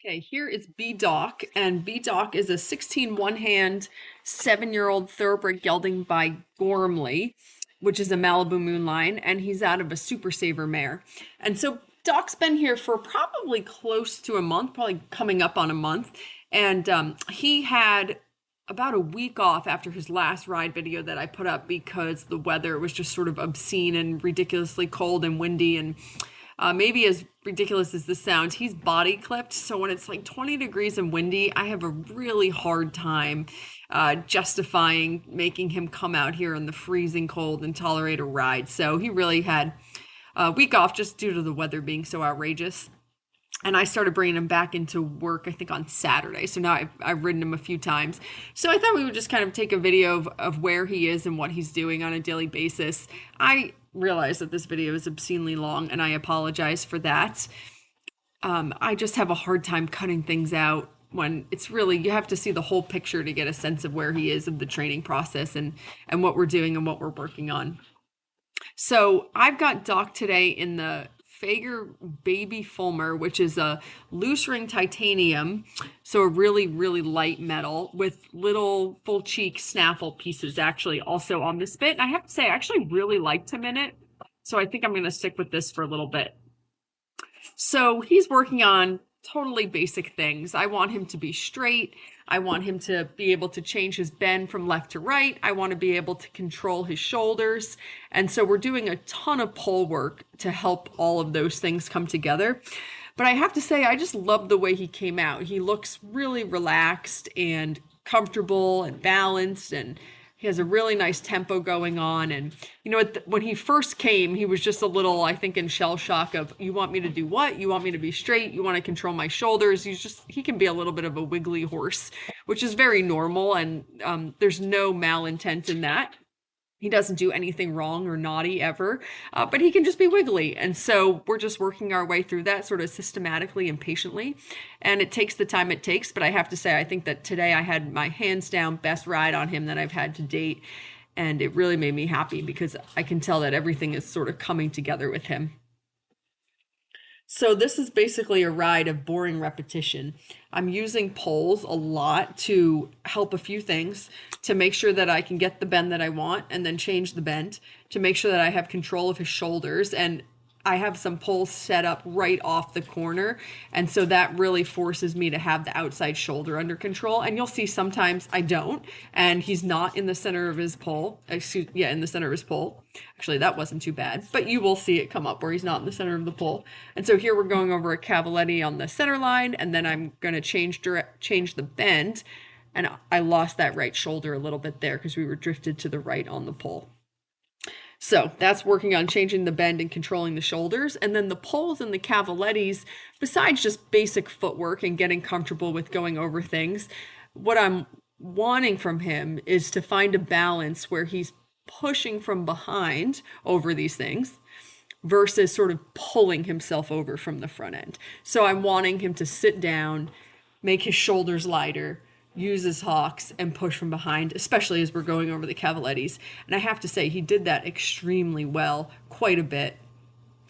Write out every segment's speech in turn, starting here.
Okay, here is Dawk, and Dawk is a 16 one-hand, 7-year-old thoroughbred gelding by Gormley, which is a Malibu Moonline, and he's out of a Super Saver mare. And so Doc's been here for probably close to a month, probably coming up on a month, and he had about a week off after his last ride video that I put up because the weather was just sort of obscene and ridiculously cold and windy and maybe as ridiculous as this sounds, he's body clipped. So when it's like 20 degrees and windy, I have a really hard time justifying making him come out here in the freezing cold and tolerate a ride. So he really had a week off just due to the weather being so outrageous. And I started bringing him back into work, I think, on Saturday. So now I've ridden him a few times. So I thought we would just kind of take a video of where he is and what he's doing on a daily basis. I realize that this video is obscenely long, and I apologize for that. I just have a hard time cutting things out when it's really, you have to see the whole picture to get a sense of where he is of the training process and what we're doing and what we're working on. So I've got Doc today in the Fager Baby Fulmer, which is a loose ring titanium, so a really, really light metal with little full cheek snaffle pieces actually also on this bit. And I have to say, I actually really liked him in it, so I think I'm going to stick with this for a little bit. So he's working on totally basic things. I want him to be straight. I want him to be able to change his bend from left to right. I want to be able to control his shoulders. And so we're doing a ton of pole work to help all of those things come together. But I have to say, I just love the way he came out. He looks really relaxed and comfortable and balanced, and he has a really nice tempo going on. And, you know, when he first came, he was just a little, I think, in shell shock of, you want me to do what? You want me to be straight? You want to control my shoulders? He can be a little bit of a wiggly horse, which is very normal. And there's no malintent in that. He doesn't do anything wrong or naughty ever, but he can just be wiggly. And so we're just working our way through that sort of systematically and patiently. And it takes the time it takes. But I have to say, I think that today I had my hands down best ride on him that I've had to date. And it really made me happy because I can tell that everything is sort of coming together with him. So this is basically a ride of boring repetition. I'm using poles a lot to help a few things, to make sure that I can get the bend that I want and then change the bend, to make sure that I have control of his shoulders. And I have some poles set up right off the corner. And so that really forces me to have the outside shoulder under control. And you'll see sometimes I don't. And he's not in the center of his pole. In the center of his pole. Actually, that wasn't too bad. But you will see it come up where he's not in the center of the pole. And so here we're going over a cavaletti on the center line. And then I'm going to change the bend. And I lost that right shoulder a little bit there because we were drifted to the right on the pole. So that's working on changing the bend and controlling the shoulders. And then the poles and the cavalettis, besides just basic footwork and getting comfortable with going over things, what I'm wanting from him is to find a balance where he's pushing from behind over these things versus sort of pulling himself over from the front end. So I'm wanting him to sit down, make his shoulders lighter, use his hocks, and push from behind, especially as we're going over the cavalettis. And I have to say, he did that extremely well, quite a bit.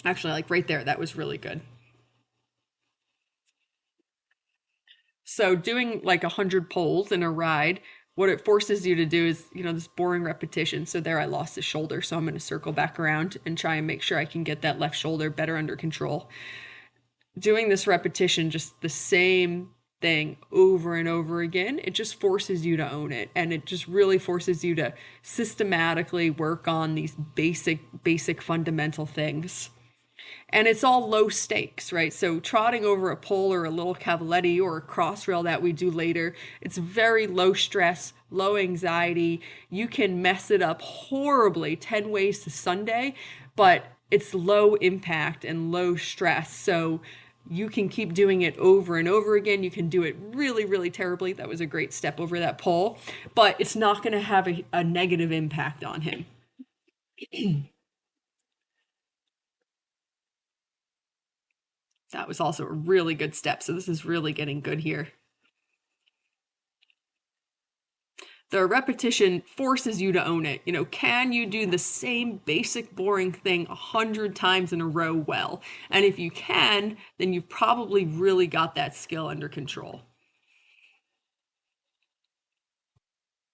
Actually, like right there, that was really good. So doing like 100 poles in a ride, what it forces you to do is, this boring repetition. So there I lost the shoulder. So I'm going to circle back around and try and make sure I can get that left shoulder better under control. Doing this repetition, just the same thing over and over again, it just forces you to own it. And it just really forces you to systematically work on these basic fundamental things. And it's all low stakes, right? So trotting over a pole or a little cavaletti or a cross rail that we do later, it's very low stress, low anxiety. You can mess it up horribly 10 ways to Sunday, but it's low impact and low stress. So you can keep doing it over and over again. You can do it really, really terribly. That was a great step over that pole, but it's not going to have a negative impact on him. That was also a really good step. So this is really getting good here. The repetition forces you to own it. You know, can you do the same basic boring thing 100 times in a row well? And if you can, then you've probably really got that skill under control.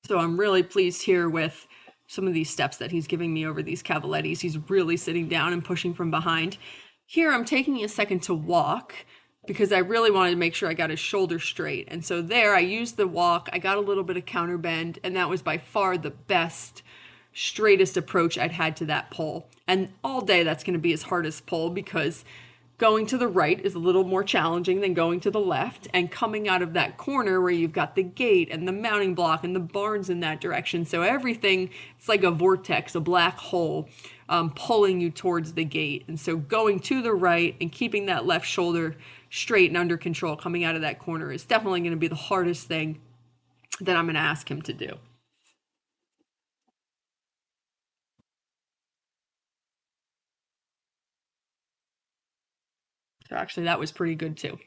So I'm really pleased here with some of these steps that he's giving me over these cavalettis. He's really sitting down and pushing from behind. Here I'm taking a second to walk because I really wanted to make sure I got his shoulder straight. And so there I used the walk, I got a little bit of counter bend, and that was by far the best, straightest approach I'd had to that pole. And all day that's going to be his hardest pole because going to the right is a little more challenging than going to the left, and coming out of that corner where you've got the gate and the mounting block and the barns in that direction. So everything, it's like a vortex, a black hole, pulling you towards the gate. And so going to the right and keeping that left shoulder straight and under control coming out of that corner is definitely going to be the hardest thing that I'm going to ask him to do. So actually that was pretty good too.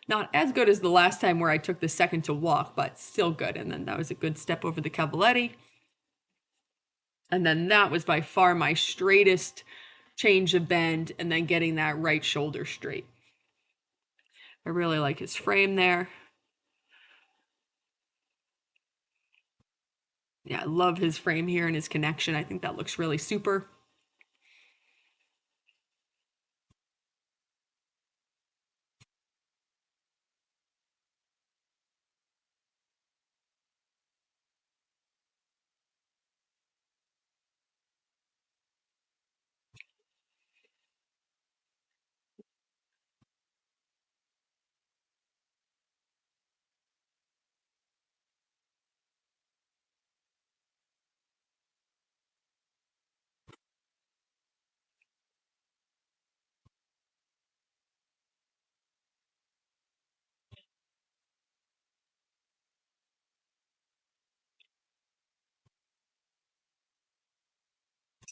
Not as good as the last time where I took the second to walk, but still good. And then that was a good step over the cavaletti. And then that was by far my straightest change of bend, and then getting that right shoulder straight. I really like his frame there. Yeah, I love his frame here and his connection. I think that looks really super.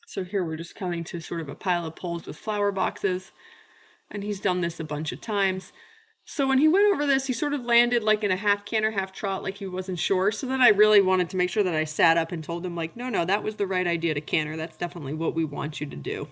So here we're just coming to sort of a pile of poles with flower boxes, and he's done this a bunch of times. So when he went over this, he sort of landed like in a half canter, half trot, like he wasn't sure. So then I really wanted to make sure that I sat up and told him, like, no, no, that was the right idea to canter. That's definitely what we want you to do.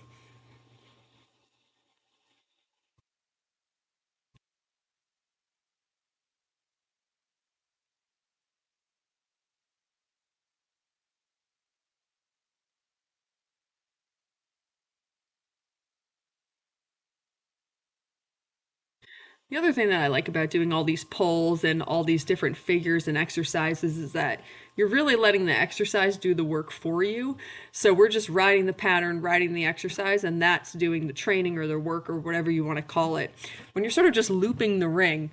The other thing that I like about doing all these polls and all these different figures and exercises is that you're really letting the exercise do the work for you. So we're just writing the pattern, writing the exercise, and that's doing the training or the work or whatever you want to call it. When you're sort of just looping the ring,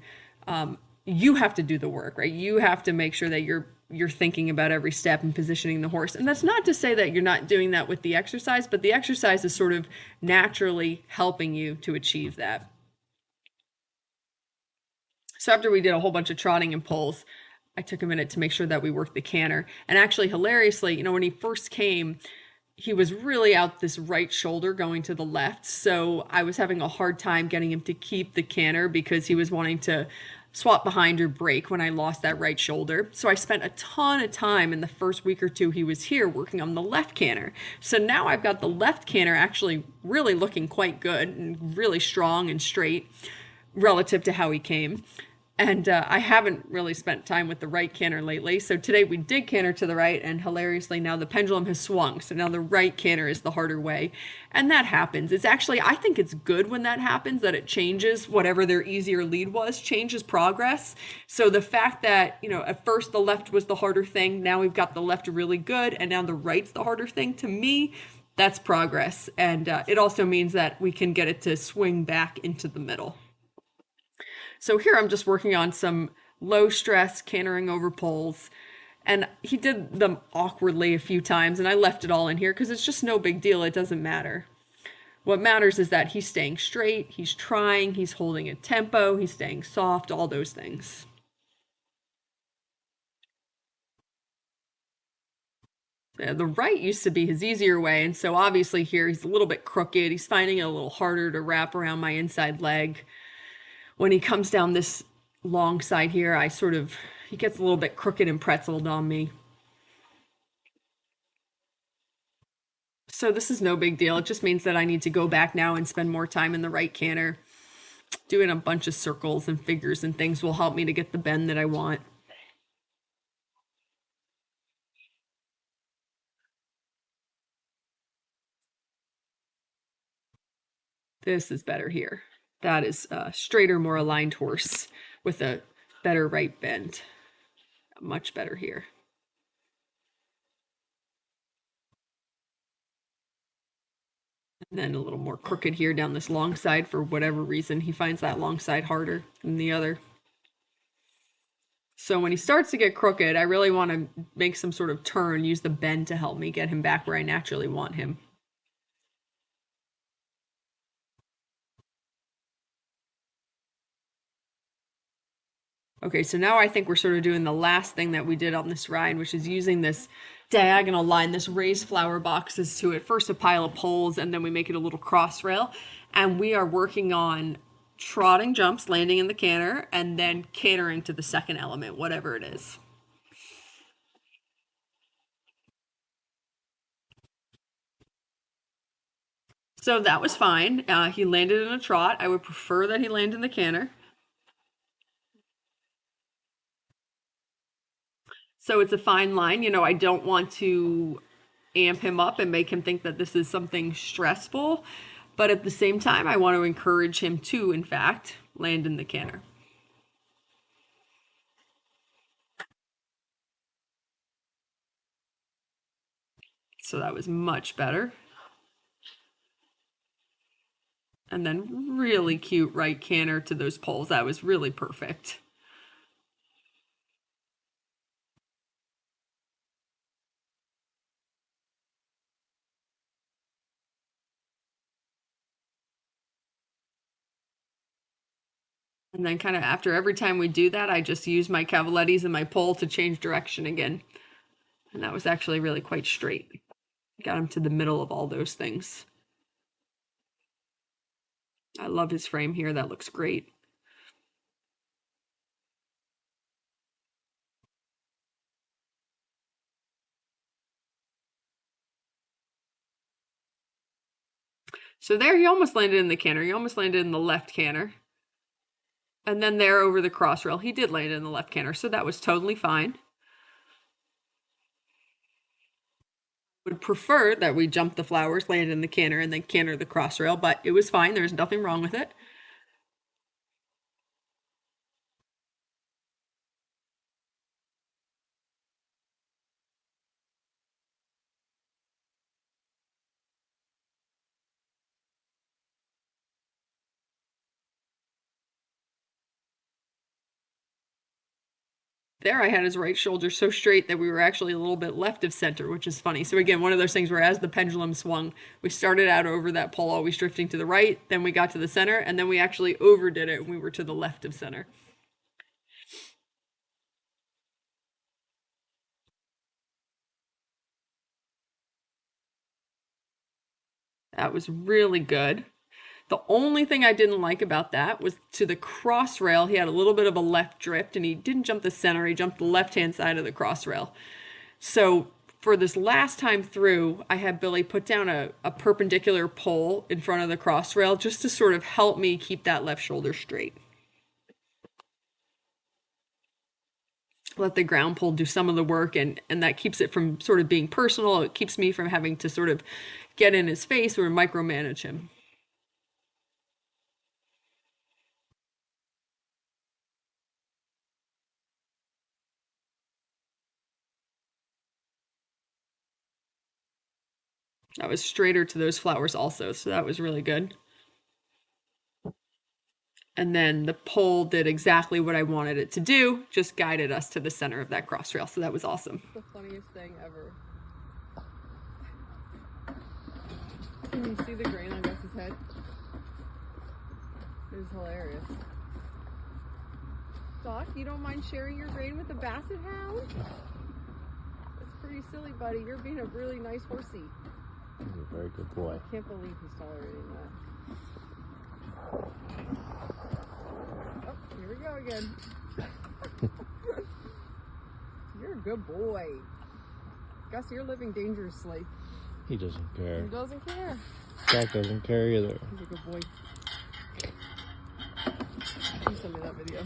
you have to do the work, right? You have to make sure that you're thinking about every step and positioning the horse. And that's not to say that you're not doing that with the exercise, but the exercise is sort of naturally helping you to achieve that. So after we did a whole bunch of trotting and pulls, I took a minute to make sure that we worked the canter. And actually, hilariously, you know, when he first came, he was really out this right shoulder going to the left. So I was having a hard time getting him to keep the canter because he was wanting to swap behind or break when I lost that right shoulder. So I spent a ton of time in the first week or two he was here working on the left canter. So now I've got the left canter actually really looking quite good and really strong and straight relative to how he came. And I haven't really spent time with the right canter lately. So today we did canter to the right, and hilariously now the pendulum has swung. So now the right canter is the harder way. And that happens. It's actually, I think it's good when that happens, that it changes whatever their easier lead was, changes progress. So the fact that, you know, at first the left was the harder thing, now we've got the left really good, and now the right's the harder thing, to me, that's progress. And it also means that we can get it to swing back into the middle. So here I'm just working on some low stress cantering over poles. And he did them awkwardly a few times, and I left it all in here because it's just no big deal. It doesn't matter. What matters is that he's staying straight, he's trying, he's holding a tempo, he's staying soft, all those things. Yeah, the right used to be his easier way, and so obviously here he's a little bit crooked. He's finding it a little harder to wrap around my inside leg. When he comes down this long side here, he gets a little bit crooked and pretzeled on me. So this is no big deal. It just means that I need to go back now and spend more time in the right canter. Doing a bunch of circles and figures and things will help me to get the bend that I want. This is better here. That is a straighter, more aligned horse with a better right bend. Much better here. And then a little more crooked here down this long side for whatever reason. He finds that long side harder than the other. So when he starts to get crooked, I really want to make some sort of turn, use the bend to help me get him back where I naturally want him. Okay, so now I think we're sort of doing the last thing that we did on this ride, which is using this diagonal line, this raised flower boxes to at first a pile of poles, and then we make it a little cross rail. And we are working on trotting jumps, landing in the canter, and then cantering to the second element, whatever it is. So that was fine. He landed in a trot. I would prefer that he land in the canter. So it's a fine line. You know, I don't want to amp him up and make him think that this is something stressful. But at the same time, I want to encourage him to, in fact, land in the canter. So that was much better. And then really cute right canter to those poles. That was really perfect. And then kind of after every time we do that, I just use my cavalettis and my pole to change direction again. And that was actually really quite straight. Got him to the middle of all those things. I love his frame here. That looks great. So there he almost landed in the canter. He almost landed in the left canter. And then there over the cross rail, he did land in the left canter. So that was totally fine. Would prefer that we jump the flowers, land in the canter, and then canter the cross rail, but it was fine. There's nothing wrong with it. There I had his right shoulder so straight that we were actually a little bit left of center, which is funny. So again, one of those things where as the pendulum swung, we started out over that pole, always drifting to the right, then we got to the center, and then we actually overdid it and we were to the left of center. That was really good. The only thing I didn't like about that was to the cross rail, he had a little bit of a left drift and he didn't jump the center, he jumped the left-hand side of the cross rail. So for this last time through, I had Billy put down a perpendicular pole in front of the cross rail just to sort of help me keep that left shoulder straight. Let the ground pole do some of the work, and that keeps it from sort of being personal. It keeps me from having to sort of get in his face or micromanage him. That was straighter to those flowers also, so that was really good. And then the pole did exactly what I wanted it to do, just guided us to the center of that cross rail, so that was awesome. The funniest thing ever. Can you see the grain on Gus's head? It was hilarious. Dawk, you don't mind sharing your grain with the basset hound? That's pretty silly, buddy. You're being a really nice horsey. He's a very good boy. I can't believe he's tolerating that. Oh, here we go again. You're a good boy. Gus, you're living dangerously. He doesn't care. He doesn't care. Dawk doesn't care either. He's a good boy. You sent me that video.